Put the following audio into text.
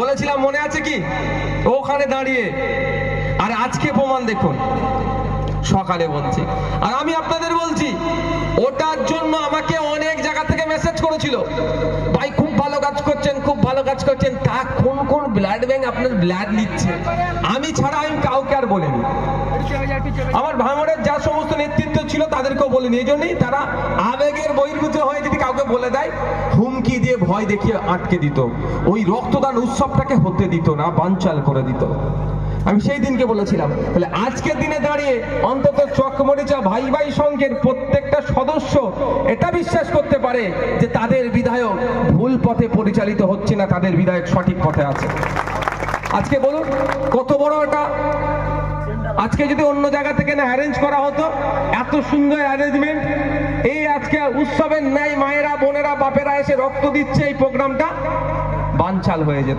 বলেছিলাম, মনে আছে কি? ওখানে দাঁড়িয়ে। আর আজকে প্রমাণ দেখুন, সকালে বলছি। আর আমি আপনাদের বলছি, ওটার জন্য আমাকে অনেক জায়গা থেকে মেসেজ করেছিল, ভাই খুব ভালো কাজ করছেন, খুব ভালো কাজ করছেন। তা কোন কোন ব্লাড ব্যাংক আপনার ব্লাড নিচ্ছে আমি ছাড়া আমি কাউকে আর বলিনি। আমার ভাঙড়ের যা সমস্ত নেতৃত্ব ছিল তাদেরকেও বলিনি। এই জন্যই তারা আবেগের বহির্ভূত হয়ে যদি কাউকে বলে দেয়, হুমকি দিয়ে ভয় দেখিয়ে আটকে দিত, ওই রক্তদান উৎসবটাকে হতে দিত না, বানচাল করে দিত। আমি সেই দিনকে বলেছিলাম। তাহলে আজকের দিনে দাঁড়িয়ে অন্তত চকমরিচা ভাই ভাই সংঘের প্রত্যেকটা সদস্য এটা বিশ্বাস করতে পারে যে তাদের বিধায়ক ভুল পথে পরিচালিত হচ্ছে না, তাদের বিধায়ক সঠিক পথে আছে। আজকে বলুন কত বড় এটা। আজকে যদি অন্য জায়গা থেকে না অ্যারেঞ্জ করা হতো, এত সুন্দর অ্যারেঞ্জমেন্ট, এই আজকে উৎসবের ন্যায় মায়েরা বোনেরা বাপেরা এসে রক্ত দিচ্ছে, এই প্রোগ্রামটা বানচাল হয়ে যেত।